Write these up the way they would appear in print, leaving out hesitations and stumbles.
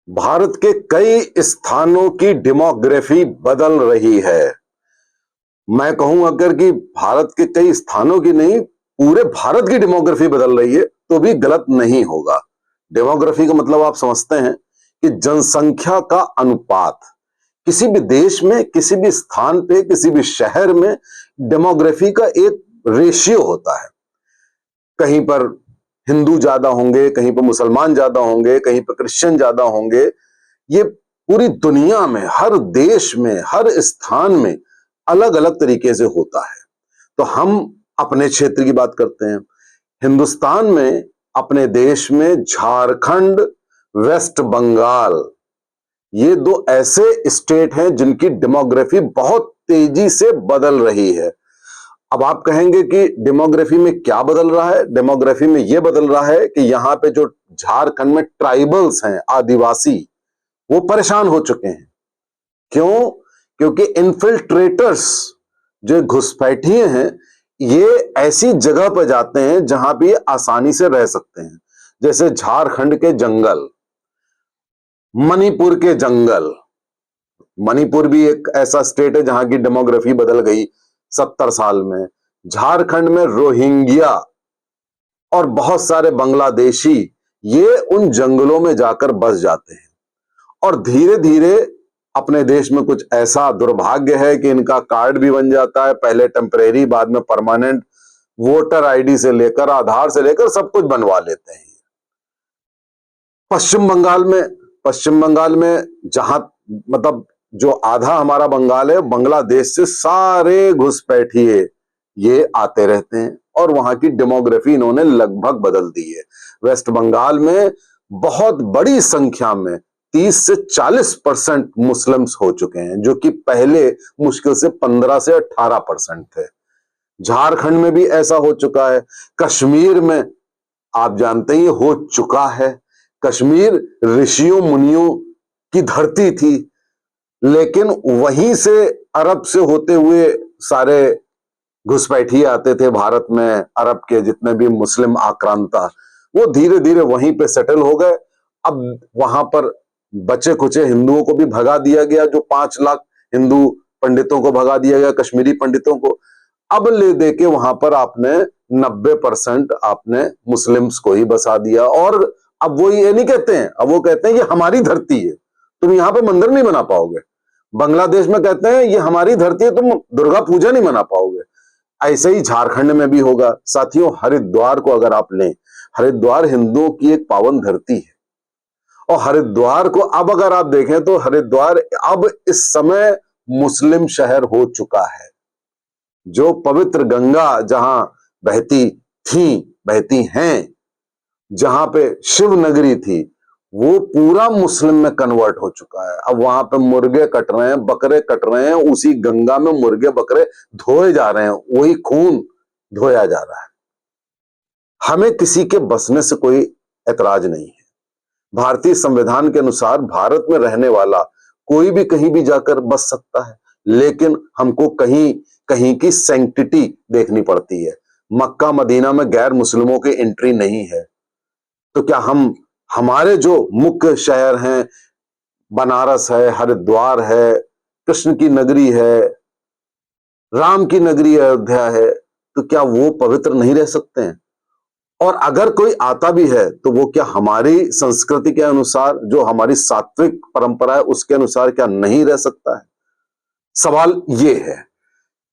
भारत के कई स्थानों की डेमोग्राफी बदल रही है। मैं कहूं अगर कि भारत के कई स्थानों की नहीं, पूरे भारत की डेमोग्राफी बदल रही है तो भी गलत नहीं होगा। डेमोग्राफी का मतलब आप समझते हैं कि जनसंख्या का अनुपात। किसी भी देश में, किसी भी स्थान पे, किसी भी शहर में डेमोग्राफी का एक रेशियो होता है। कहीं पर हिंदू ज्यादा होंगे, कहीं पर मुसलमान ज्यादा होंगे, कहीं पर क्रिश्चियन ज्यादा होंगे। ये पूरी दुनिया में, हर देश में, हर स्थान में अलग अलग तरीके से होता है। तो हम अपने क्षेत्र की बात करते हैं। हिंदुस्तान में, अपने देश में झारखंड, वेस्ट बंगाल, ये दो ऐसे स्टेट हैं जिनकी डेमोग्राफी बहुत तेजी से बदल रही है। अब आप कहेंगे कि डेमोग्राफी में क्या बदल रहा है? डेमोग्राफी में यह बदल रहा है कि यहां पे जो झारखंड में ट्राइबल्स हैं, आदिवासी, वो परेशान हो चुके हैं। क्यों? क्योंकि इन्फिल्ट्रेटर्स, जो घुसपैठिए हैं, ये ऐसी जगह पर जाते हैं जहां भी आसानी से रह सकते हैं। जैसे झारखंड के जंगल, मणिपुर के जंगल। मणिपुर भी एक ऐसा स्टेट है जहां की डेमोग्राफी बदल गई 70 साल में। झारखंड में रोहिंग्या और बहुत सारे बांग्लादेशी, ये उन जंगलों में जाकर बस जाते हैं और धीरे धीरे अपने देश में कुछ ऐसा दुर्भाग्य है कि इनका कार्ड भी बन जाता है, पहले टेम्परेरी, बाद में परमानेंट। वोटर आईडी से लेकर, आधार से लेकर सब कुछ बनवा लेते हैं। पश्चिम बंगाल में जहां, मतलब जो आधा हमारा बंगाल है, बांग्लादेश से सारे घुसपैठिए ये आते रहते हैं और वहां की डेमोग्राफी इन्होंने लगभग बदल दी है। वेस्ट बंगाल में बहुत बड़ी संख्या में 30 से 40% मुस्लिम्स हो चुके हैं, जो कि पहले मुश्किल से 15 से 18% थे। झारखंड में भी ऐसा हो चुका है। कश्मीर में आप जानते ही हो चुका है। कश्मीर ऋषियों मुनियों की धरती थी, लेकिन वहीं से, अरब से होते हुए सारे घुसपैठिए आते थे भारत में। अरब के जितने भी मुस्लिम आक्रांता, वो धीरे धीरे वहीं पे सेटल हो गए। अब वहां पर बचे कुचे हिंदुओं को भी भगा दिया गया, जो 5 लाख हिंदू पंडितों को भगा दिया गया, कश्मीरी पंडितों को। अब ले दे के वहां पर आपने 90% आपने मुस्लिम्स को ही बसा दिया। और अब वो ये नहीं कहते हैं, अब वो कहते हैं ये हमारी धरती है, तुम यहां पे मंदिर नहीं बना पाओगे। बांग्लादेश में कहते हैं ये हमारी धरती है, तुम दुर्गा पूजा नहीं मना पाओगे। ऐसे ही झारखंड में भी होगा। साथियों, हरिद्वार को अगर आप लें, हरिद्वार हिंदुओं की एक पावन धरती है। और हरिद्वार को अब अगर आप देखें तो हरिद्वार अब इस समय मुस्लिम शहर हो चुका है। जो पवित्र गंगा जहां बहती थी, बहती हैं, जहां पे शिव नगरी थी, वो पूरा मुस्लिम में कन्वर्ट हो चुका है। अब वहां पे मुर्गे कट रहे हैं, बकरे कट रहे हैं, उसी गंगा में मुर्गे बकरे धोए जा रहे हैं, वही खून धोया जा रहा है। हमें किसी के बसने से कोई ऐतराज नहीं है। भारतीय संविधान के अनुसार भारत में रहने वाला कोई भी कहीं भी जाकर बस सकता है, लेकिन हमको कहीं कहीं की सैंक्टिटी देखनी पड़ती है। मक्का मदीना में गैर मुस्लिमों की एंट्री नहीं है। तो क्या हम, हमारे जो मुख्य शहर हैं, बनारस है, हरिद्वार है, कृष्ण की नगरी है, राम की नगरी अयोध्या है, तो क्या वो पवित्र नहीं रह सकते हैं? और अगर कोई आता भी है तो वो क्या हमारी संस्कृति के अनुसार, जो हमारी सात्विक परंपरा है, उसके अनुसार क्या नहीं रह सकता है? सवाल ये है।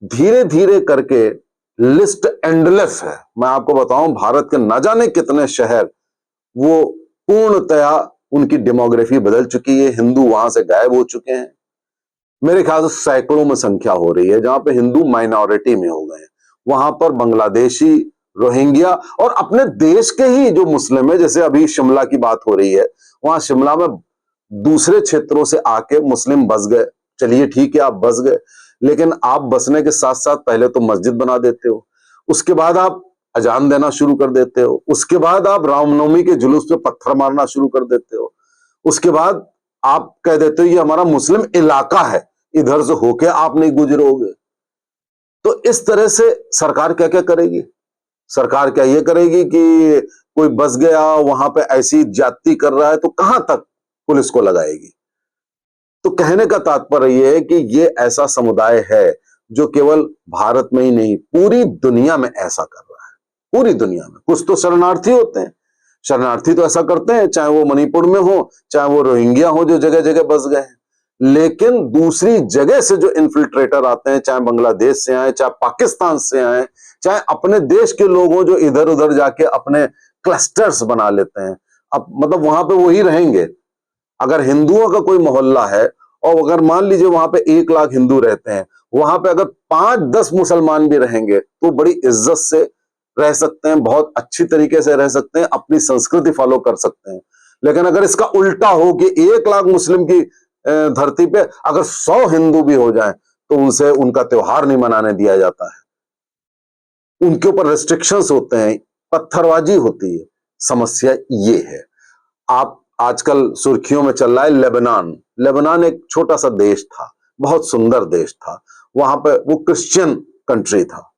धीरे धीरे करके लिस्ट एंडलेस है। मैं आपको बताऊं, भारत के न जाने कितने शहर, वो पूर्णतया उनकी डेमोग्राफी बदल चुकी है। हिंदू वहां से गायब हो चुके हैं। मेरे ख्याल से सैकड़ों में संख्या हो रही है जहां पे हिंदू माइनॉरिटी में हो गए हैं। वहां पर बांग्लादेशी, रोहिंग्या और अपने देश के ही जो मुस्लिम है, जैसे अभी शिमला की बात हो रही है, वहां शिमला में दूसरे क्षेत्रों से आके मुस्लिम बस गए। चलिए ठीक है, आप बस गए, लेकिन आप बसने के साथ साथ पहले तो मस्जिद बना देते हो, उसके बाद आप अजान देना शुरू कर देते हो, उसके बाद आप रामनवमी के जुलूस पे पत्थर मारना शुरू कर देते हो, उसके बाद आप कह देते हो ये हमारा मुस्लिम इलाका है, इधर से होके आप नहीं गुजरोगे। तो इस तरह से सरकार क्या क्या करेगी? सरकार क्या ये करेगी कि कोई बस गया, वहां पे ऐसी ज्यादती कर रहा है, तो कहां तक पुलिस को लगाएगी। तो कहने का तात्पर्य यह है कि ये ऐसा समुदाय है जो केवल भारत में ही नहीं, पूरी दुनिया में ऐसा कर रहा है। पूरी दुनिया में कुछ तो शरणार्थी होते हैं, शरणार्थी तो ऐसा करते हैं, चाहे वो मणिपुर में हो, चाहे वो रोहिंग्या हो जो जगह जगह बस गए हैं। लेकिन दूसरी जगह से जो इन्फिल्ट्रेटर आते हैं, चाहे बांग्लादेश से आए, चाहे पाकिस्तान से आए, चाहे अपने देश के लोग हो जो इधर उधर जाके अपने क्लस्टर्स बना लेते हैं, अब मतलब वहां पे वही रहेंगे। अगर हिंदुओं का कोई मोहल्ला है और अगर मान लीजिए वहां पे 1 लाख हिंदू रहते हैं, वहां पे अगर 5-10 मुसलमान भी रहेंगे तो बड़ी इज्जत से रह सकते हैं, बहुत अच्छी तरीके से रह सकते हैं, अपनी संस्कृति फॉलो कर सकते हैं। लेकिन अगर इसका उल्टा हो कि 1 लाख मुस्लिम की धरती पे अगर 100 हिंदू भी हो जाएं तो उनसे उनका त्योहार नहीं मनाने दिया जाता है, उनके ऊपर रेस्ट्रिक्शंस होते हैं, पत्थरबाजी होती है। समस्या ये है। आप आजकल सुर्खियों में चल रहा है लेबनान। लेबनान एक छोटा सा देश था, बहुत सुंदर देश था, वहां पे वो क्रिश्चियन कंट्री था।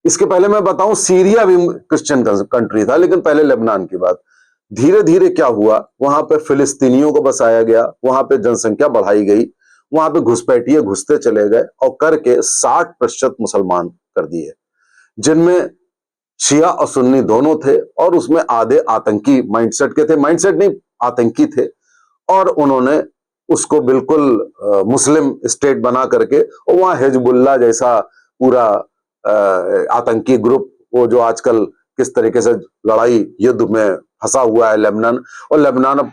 इसके पहले मैं बताऊं सीरिया भी क्रिश्चियन कंट्री था, लेकिन पहले लेबनान की बात। धीरे धीरे क्या हुआ, वहां पे फिलिस्तीनियों को बसाया गया, वहां पे जनसंख्या बढ़ाई गई, वहां पे घुसपैठिए घुसते चले गए और करके 60% मुसलमान कर दिए, जिनमें शिया और सुन्नी दोनों थे, और उसमें आधे आतंकी माइंडसेट के थे, माइंडसेट नहीं आतंकी थे, और उन्होंने उसको बिल्कुल मुस्लिम स्टेट बना करके, और वहां हिजबुल्लाह जैसा पूरा आतंकी ग्रुप, वो जो आजकल किस तरीके से लड़ाई युद्ध में फंसा हुआ है लेबनान, और लेबनान अब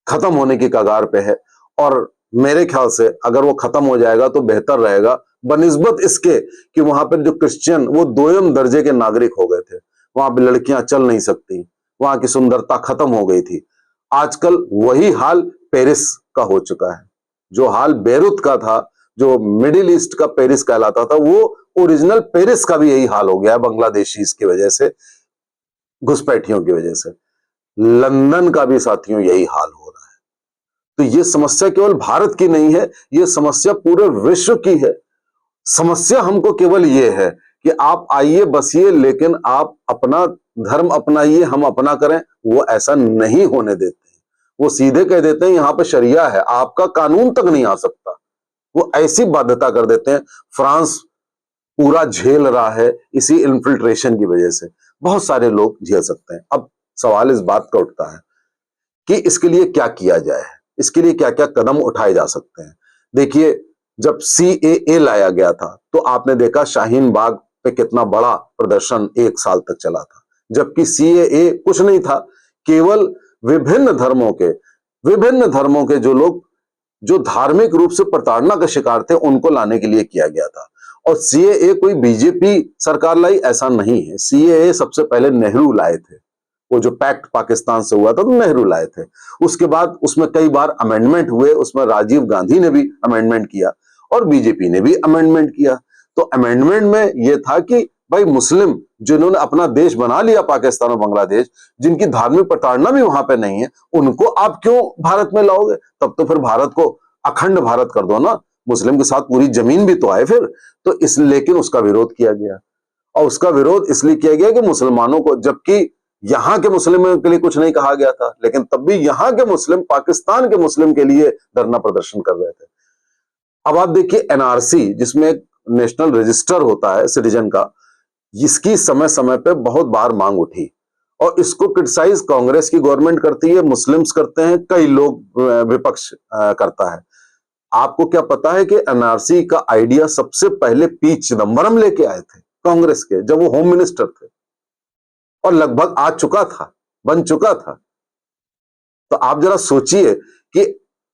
खत्म होने की कगार पे है। और मेरे ख्याल से अगर वो खत्म हो जाएगा तो बेहतर रहेगा, बनिस्बत इसके कि वहां पर जो क्रिश्चियन वो दोयम दर्जे के नागरिक हो गए थे, वहां पे लड़कियां चल नहीं सकती, वहां की सुंदरता खत्म हो गई थी। आजकल वही हाल पेरिस का हो चुका है। जो हाल बेरूत का था, जो मिडिल ईस्ट का पेरिस कहलाता था, वो ओरिजिनल पेरिस का भी यही हाल हो गया है, बांग्लादेशी की वजह से, घुसपैठियों की वजह से। लंदन का भी साथियों यही हाल हो रहा है। तो ये समस्या केवल भारत की नहीं है, ये समस्या पूरे विश्व की है। समस्या हमको केवल ये है कि आप आइए बसिए, लेकिन आप अपना धर्म अपनाइए, हम अपना करें, वो ऐसा नहीं होने देते। वो सीधे कह देते हैं यहां पर शरिया है, आपका कानून तक नहीं आ सकता। वो ऐसी बाध्यता कर देते हैं। फ्रांस पूरा झेल रहा है इसी इन्फिल्ट्रेशन की वजह से, बहुत सारे लोग झेल सकते हैं। अब सवाल इस बात का उठता है कि इसके लिए क्या किया जाए, इसके लिए क्या क्या कदम उठाए जा सकते हैं। देखिए, जब CAA लाया गया था तो आपने देखा शाहीन बाग पे कितना बड़ा प्रदर्शन 1 साल तक चला था, जबकि CAA कुछ नहीं था, केवल विभिन्न धर्मों के जो लोग जो धार्मिक रूप से प्रताड़ना का शिकार थे उनको लाने के लिए किया गया था। और CAA कोई बीजेपी सरकार लाई ऐसा नहीं है, CAA सबसे पहले नेहरू लाए थे। वो जो पैक्ट पाकिस्तान से हुआ था तो नेहरू लाए थे। उसके बाद उसमें कई बार अमेंडमेंट हुए, उसमें राजीव गांधी ने भी अमेंडमेंट किया और बीजेपी ने भी अमेंडमेंट किया। तो अमेंडमेंट में यह था कि भाई मुस्लिम जिन्होंने अपना देश बना लिया पाकिस्तान और बांग्लादेश, जिनकी धार्मिक प्रताड़ना भी वहां पे नहीं है, उनको आप क्यों भारत में लाओगे? तब तो फिर भारत को अखंड भारत कर दो ना, मुस्लिम के साथ पूरी जमीन भी तो आए फिर। तो इस लेकिन उसका विरोध किया गया, और उसका विरोध इसलिए किया गया कि मुसलमानों को, जबकि यहां के मुस्लिमों के लिए कुछ नहीं कहा गया था, लेकिन तब भी यहां के मुस्लिम पाकिस्तान के मुस्लिम के लिए धरना प्रदर्शन कर रहे थे। अब आप देखिए NRC, जिसमें नेशनल रजिस्टर होता है सिटीजन का, इसकी समय समय पे बहुत बार मांग उठी, और इसको क्रिटिसाइज कांग्रेस की गवर्नमेंट करती है, मुस्लिम्स करते हैं, कई लोग विपक्ष करता है। आपको क्या पता है कि NRC का आइडिया सबसे पहले पी चिदम्बरम लेके आए थे कांग्रेस के, जब वो होम मिनिस्टर थे, और लगभग आ चुका था, बन चुका था। तो आप जरा सोचिए कि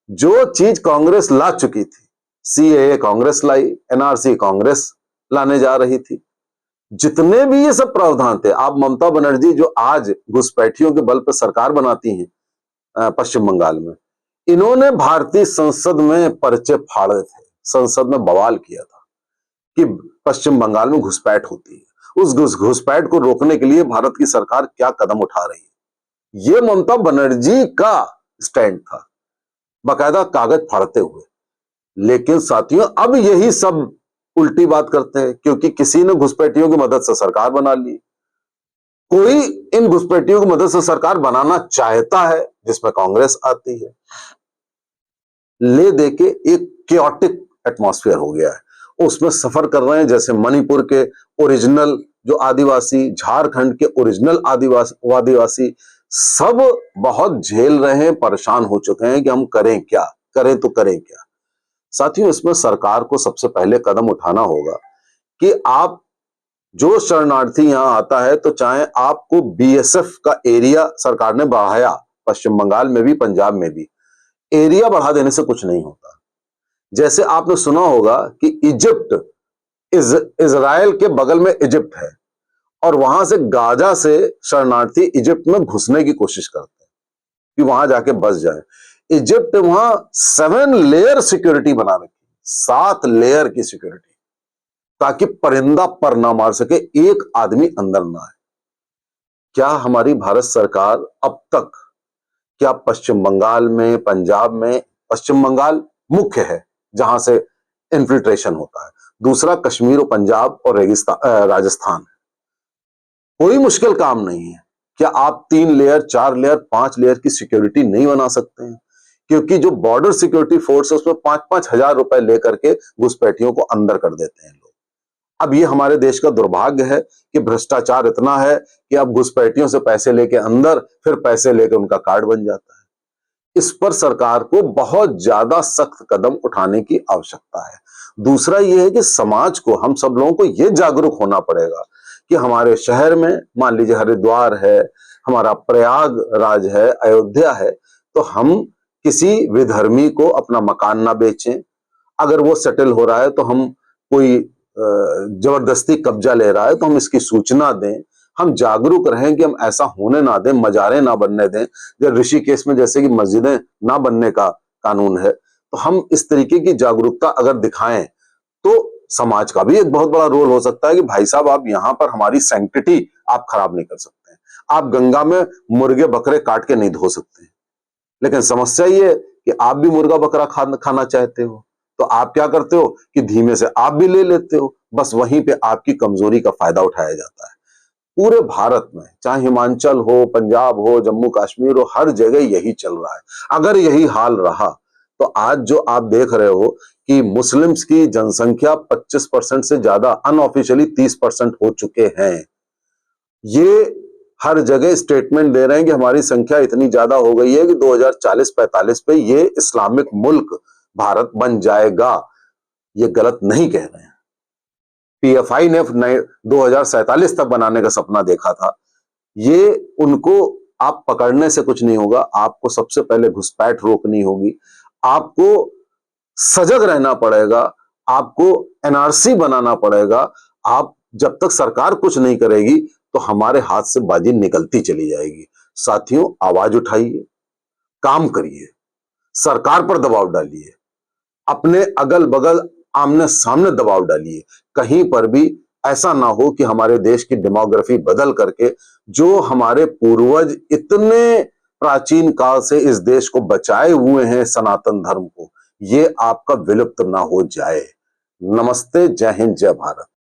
जो चीज कांग्रेस ला चुकी थी, CAA कांग्रेस लाई, NRC कांग्रेस लाने जा रही थी, जितने भी ये सब प्रावधान थे, आप ममता बनर्जी जो आज घुसपैठियों के बल पर सरकार बनाती हैं पश्चिम बंगाल में, इन्होंने भारतीय संसद में पर्चे फाड़े थे, संसद में बवाल किया था कि पश्चिम बंगाल में घुसपैठ होती है, उस घुसपैठ को रोकने के लिए भारत की सरकार क्या कदम उठा रही है। ये ममता बनर्जी का स्टैंड था, बाकायदा कागज फाड़ते हुए। लेकिन साथियों, अब यही सब उल्टी बात करते हैं, क्योंकि किसी ने घुसपैठियों की मदद से सरकार बना ली। कोई इन घुसपैठियों की मदद से सरकार बनाना चाहता है, जिसमें कांग्रेस आती है, ले दे के एक केओटिक एटमॉस्फेयर हो गया है। उसमें सफर कर रहे हैं जैसे मणिपुर के ओरिजिनल जो आदिवासी, झारखंड के ओरिजिनल आदिवासी सब बहुत झेल रहे हैं, परेशान हो चुके हैं कि हम करें क्या, करें तो करें क्या। साथियों, इसमें सरकार को सबसे पहले कदम उठाना होगा कि आप जो शरणार्थी यहां आता है, तो चाहे आपको बीएसएफ का एरिया सरकार ने बढ़ाया, पश्चिम बंगाल में भी पंजाब में भी, एरिया बढ़ा देने से कुछ नहीं होता। जैसे आपने सुना होगा कि इजराइल के बगल में इजिप्ट है और वहां से गाजा से शरणार्थी इजिप्ट में घुसने की कोशिश करते हैं कि वहां जाके बस जाए। इजिप्ट वहां 7 लेयर सिक्योरिटी बना रखी, 7 लेयर की सिक्योरिटी, ताकि परिंदा पर ना मार सके, एक आदमी अंदर ना आए। क्या हमारी भारत सरकार अब तक, क्या पश्चिम बंगाल में, पंजाब में, पश्चिम बंगाल मुख्य है जहां से इन्फिल्ट्रेशन होता है, दूसरा कश्मीर और पंजाब और रेगिस्तान राजस्थान है, कोई मुश्किल काम नहीं है। क्या आप 3 लेयर, 4 लेयर, 5 लेयर की सिक्योरिटी नहीं बना सकते हैं? क्योंकि जो बॉर्डर सिक्योरिटी फोर्स है उसमें 5-5 हजार रुपए लेकर के घुसपैठियों को अंदर कर देते हैं लोग। अब ये हमारे देश का दुर्भाग्य है कि भ्रष्टाचार इतना है कि अब घुसपैठियों से पैसे लेके अंदर, फिर पैसे लेके उनका कार्ड बन जाता है। इस पर सरकार को बहुत ज्यादा सख्त कदम उठाने की आवश्यकता है। दूसरा यह है कि समाज को, हम सब लोगों को यह जागरूक होना पड़ेगा कि हमारे शहर में, मान लीजिए हरिद्वार है, हमारा प्रयागराज है, अयोध्या है, तो हम किसी विधर्मी को अपना मकान ना बेचें। अगर वो सेटल हो रहा है तो हम, कोई जबरदस्ती कब्जा ले रहा है तो हम इसकी सूचना दें। हम जागरूक रहें कि हम ऐसा होने ना दें, मजारे ना बनने दें। जब ऋषिकेश में जैसे कि मस्जिदें ना बनने का कानून है, तो हम इस तरीके की जागरूकता अगर दिखाएं तो समाज का भी एक बहुत बड़ा रोल हो सकता है कि भाई साहब, आप यहां पर हमारी सैंक्टिटी आप खराब नहीं कर सकते हैं। आप गंगा में मुर्गे बकरे काट के नहीं धो सकते हैं, लेकिन समस्या ये है कि आप भी मुर्गा बकरा खाना चाहते हो, तो आप क्या करते हो कि धीमे से आप भी ले लेते हो। बस वहीं पे आपकी कमजोरी का फायदा उठाया जाता है। पूरे भारत में, चाहे हिमाचल हो, पंजाब हो, जम्मू कश्मीर हो, हर जगह यही चल रहा है। अगर यही हाल रहा तो आज जो आप देख रहे हो कि मुस्लिम्स की जनसंख्या 25% से ज्यादा, अनऑफिशियली 30% हो चुके हैं। ये हर जगह स्टेटमेंट दे रहे हैं कि हमारी संख्या इतनी ज्यादा हो गई है कि 2040-45 पे ये इस्लामिक मुल्क भारत बन जाएगा। ये गलत नहीं कह रहे हैं। पीएफआई ने 2047 तक बनाने का सपना देखा था। ये उनको आप पकड़ने से कुछ नहीं होगा। आपको सबसे पहले घुसपैठ रोकनी होगी, आपको सजग रहना पड़ेगा, आपको एनआरसी बनाना पड़ेगा। आप जब तक सरकार कुछ नहीं करेगी तो हमारे हाथ से बाजी निकलती चली जाएगी। साथियों, आवाज उठाइए, काम करिए, सरकार पर दबाव डालिए, अपने अगल बगल आमने सामने दबाव डालिए। कहीं पर भी ऐसा ना हो कि हमारे देश की डेमोग्राफी बदल करके, जो हमारे पूर्वज इतने प्राचीन काल से इस देश को बचाए हुए हैं, सनातन धर्म को, ये आपका विलुप्त ना हो जाए। नमस्ते, जय हिंद, जय भारत।